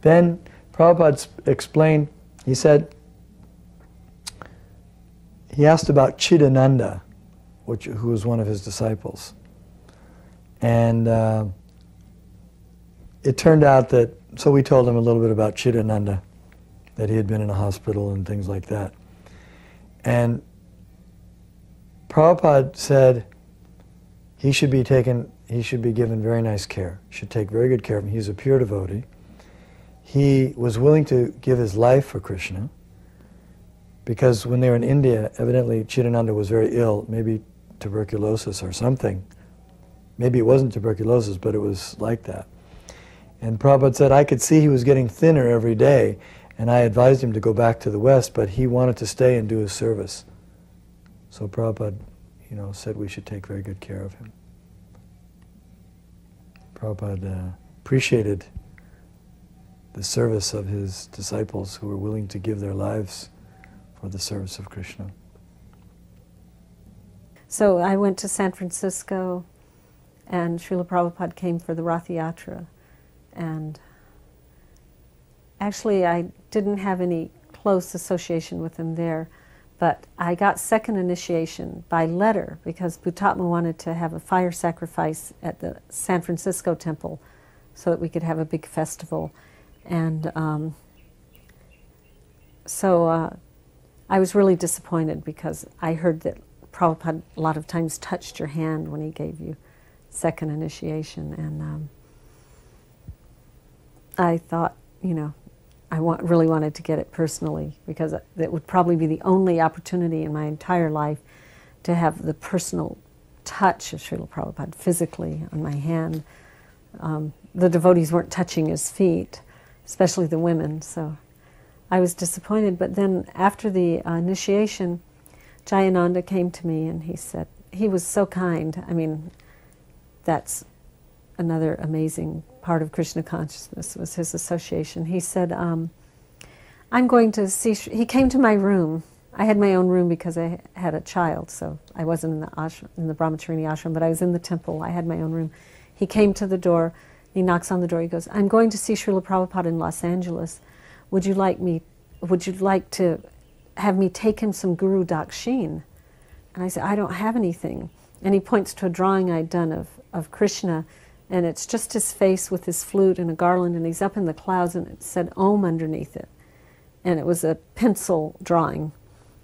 Then Prabhupada explained, he said, he asked about Chidananda, who was one of his disciples. And it turned out that, so we told him a little bit about Chidananda, that he had been in a hospital and things like that. And Prabhupada said he should be given very nice care. Should take very good care of him. He's a pure devotee. He was willing to give his life for Krishna, because when they were in India, evidently Chidananda was very ill, maybe tuberculosis or something. Maybe it wasn't tuberculosis, but it was like that. And Prabhupada said, I could see he was getting thinner every day, and I advised him to go back to the West, but he wanted to stay and do his service. So Prabhupada, said we should take very good care of him. Prabhupada appreciated the service of his disciples who were willing to give their lives for the service of Krishna. So I went to San Francisco, and Srila Prabhupada came for the Rath Yatra. And actually I didn't have any close association with him there, but I got second initiation by letter because Bhutatma wanted to have a fire sacrifice at the San Francisco temple so that we could have a big festival. And so I was really disappointed because I heard that Prabhupada a lot of times touched your hand when he gave you second initiation, and I thought, I really wanted to get it personally, because it would probably be the only opportunity in my entire life to have the personal touch of Srila Prabhupada physically on my hand. The devotees weren't touching his feet, especially the women, so I was disappointed. But then after the initiation, Jayananda came to me and he said, he was so kind. I mean, that's another amazing part of Krishna consciousness, was his association. He said, I'm going to see, he came to my room. I had my own room because I had a child, so I wasn't in the ashram, in the Brahmacharini ashram, but I was in the temple. I had my own room. He came to the door, he knocks on the door, he goes, I'm going to see Srila Prabhupada in Los Angeles. Would you like to have me take him some Guru Dakshin? And I said, I don't have anything. And he points to a drawing I'd done of Krishna, and it's just his face with his flute and a garland, and he's up in the clouds, and it said Om underneath it. And it was a pencil drawing.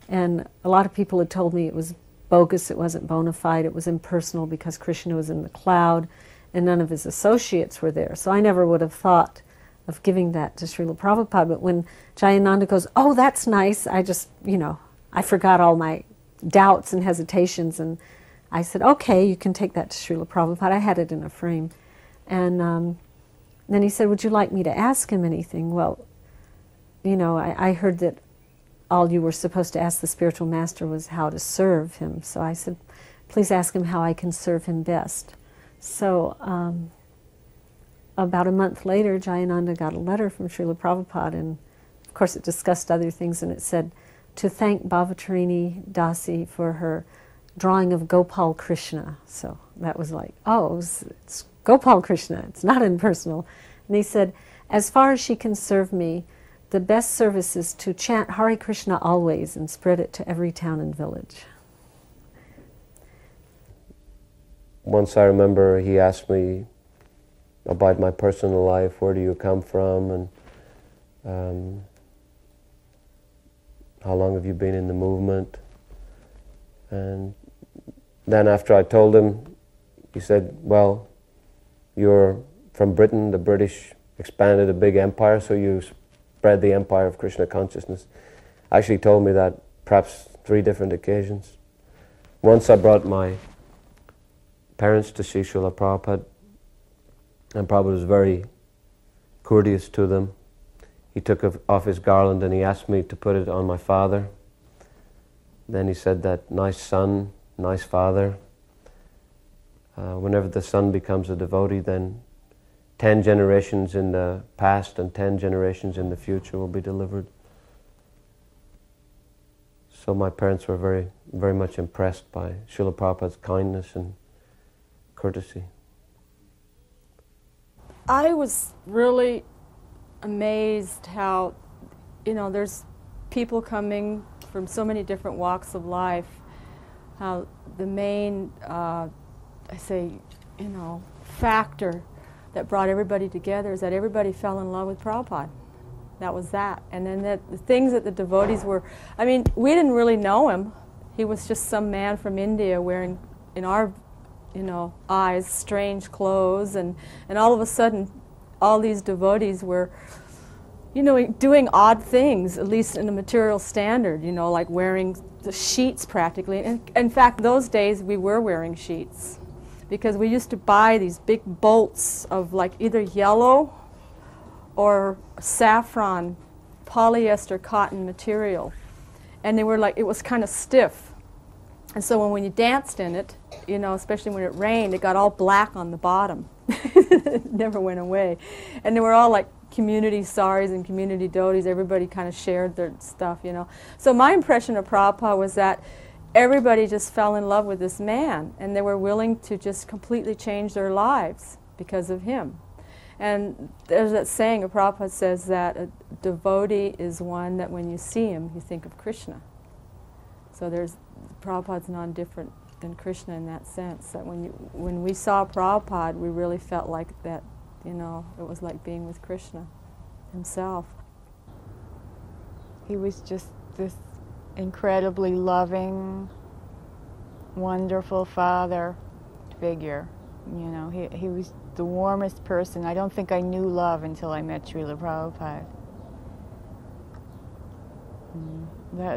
And a lot of people had told me it was bogus, it wasn't bona fide, it was impersonal because Krishna was in the cloud and none of his associates were there. So I never would have thought of giving that to Srila Prabhupada. But when Jayananda goes, oh, that's nice, I just, I forgot all my doubts and hesitations, and I said, okay, you can take that to Srila Prabhupada. I had it in a frame. And then he said, would you like me to ask him anything? Well, I heard that all you were supposed to ask the spiritual master was how to serve him. So I said, please ask him how I can serve him best. So about a month later, Jayananda got a letter from Srila Prabhupada, and of course it discussed other things, and it said, to thank Bhavatarini Dasi for her drawing of Gopal Krishna. So that was like, oh, it's Gopal Krishna, it's not impersonal. And he said, as far as she can serve me, the best service is to chant Hare Krishna always and spread it to every town and village. Once I remember he asked me about my personal life, where do you come from, and how long have you been in the movement? And then after I told him, he said, well, you're from Britain, the British expanded a big empire, so you spread the empire of Krishna consciousness. Actually told me that perhaps 3 different occasions. Once I brought my parents to see Srila Prabhupada, and Prabhupada was very courteous to them. He took off his garland and he asked me to put it on my father. Then he said that, nice son, nice father. Whenever the son becomes a devotee, then 10 generations in the past and 10 generations in the future will be delivered. So my parents were very, very much impressed by Srila Prabhupada's kindness and courtesy. I was really amazed how, you know, there's people coming from so many different walks of life, how the main, I say, you know, factor that brought everybody together is that everybody fell in love with Prabhupada. That was that. And then the things that the devotees were, I mean, we didn't really know him. He was just some man from India wearing, in our, you know, eyes, strange clothes, and all of a sudden, all these devotees were, you know, doing odd things, at least in the material standard, you know, like wearing the sheets practically. And in fact, those days we were wearing sheets because we used to buy these big bolts of like either yellow or saffron polyester cotton material. And they were like, it was kind of stiff. And so when you danced in it, you know, especially when it rained, it got all black on the bottom. It never went away. And they were all like community saris and community dhotis. Everybody kind of shared their stuff, you know. So my impression of Prabhupada was that everybody just fell in love with this man, and they were willing to just completely change their lives because of him. And there's that saying of Prabhupada says that a devotee is one that when you see him, you think of Krishna. So Prabhupada's non-different than Krishna in that sense, that when we saw Prabhupada, we really felt like that, you know, it was like being with Krishna himself. He was just this incredibly loving, wonderful father figure. You know, he was the warmest person. I don't think I knew love until I met Srila Prabhupada.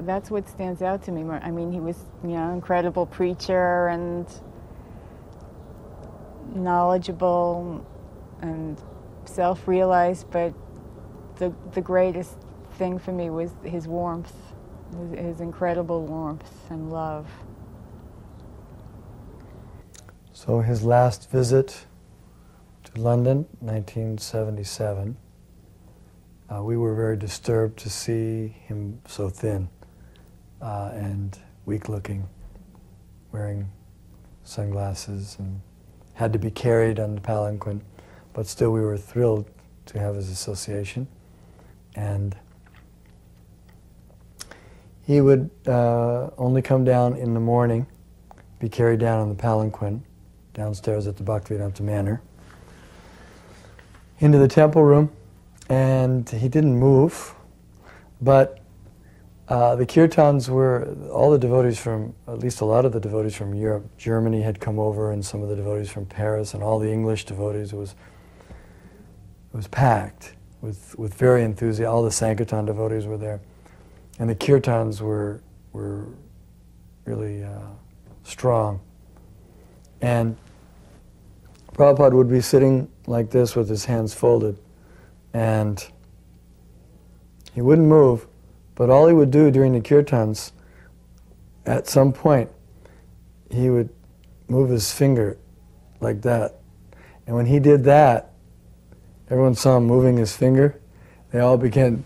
That's what stands out to me. I mean, he was, you know, incredible preacher and knowledgeable and self-realized, but the greatest thing for me was his warmth, his incredible warmth and love. So his last visit to London, 1977, we were very disturbed to see him so thin and weak-looking, wearing sunglasses, and had to be carried on the palanquin. But still, we were thrilled to have his association. And he would only come down in the morning, be carried down on the palanquin, downstairs at the Bhaktivedanta Manor, into the temple room, and he didn't move, but the kirtans were, all the devotees from, at least a lot of the devotees from Europe, Germany had come over, and some of the devotees from Paris, and all the English devotees. It was packed with very enthusiasm. All the Sankirtan devotees were there, and the kirtans were really strong. And Prabhupada would be sitting like this with his hands folded, and he wouldn't move, but all he would do during the kirtans, at some point, he would move his finger like that. And when he did that, everyone saw him moving his finger. They all began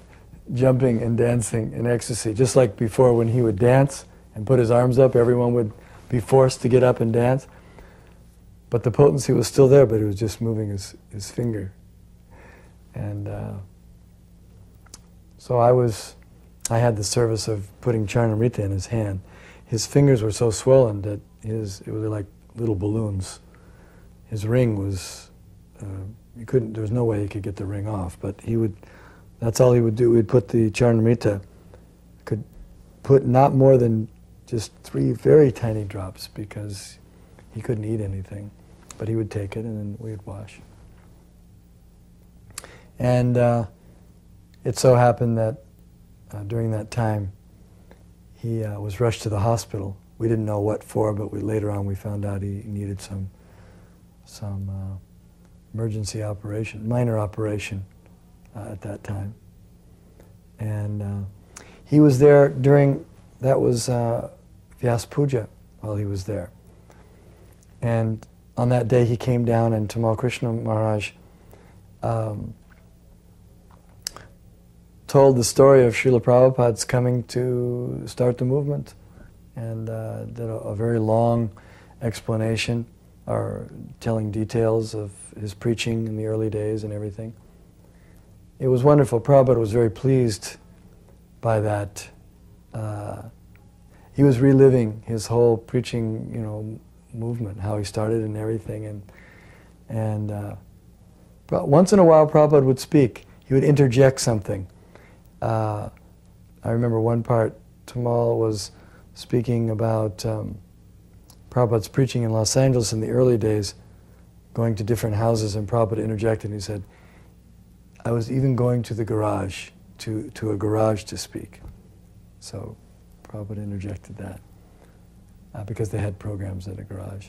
jumping and dancing in ecstasy. Just like before, when he would dance and put his arms up, everyone would be forced to get up and dance. But the potency was still there, but he was just moving his finger. And so I had the service of putting Charnamrita in his hand. His fingers were so swollen that it was like little balloons. His ring was, there was no way he could get the ring off, but that's all he would do. He'd put the Charnamrita, could put not more than just 3 very tiny drops because he couldn't eat anything. But he would take it and then we'd wash. And it so happened that during that time he was rushed to the hospital. We didn't know what for, but later on we found out he needed some emergency operation, minor operation at that time. And he was there that was Vyas Puja while he was there. And on that day he came down, and Tamal Krishna Maharaj told the story of Srila Prabhupada's coming to start the movement, and did a very long explanation, or telling details of his preaching in the early days and everything. it was wonderful. Prabhupada was very pleased by that. He was reliving his whole preaching, movement, how he started and everything. But once in a while, Prabhupada would speak. He would interject something. I remember one part, Tamal was speaking about Prabhupada's preaching in Los Angeles in the early days, going to different houses, and Prabhupada interjected and he said, I was even going to the garage, to a garage to speak. So Prabhupada interjected that because they had programs at a garage.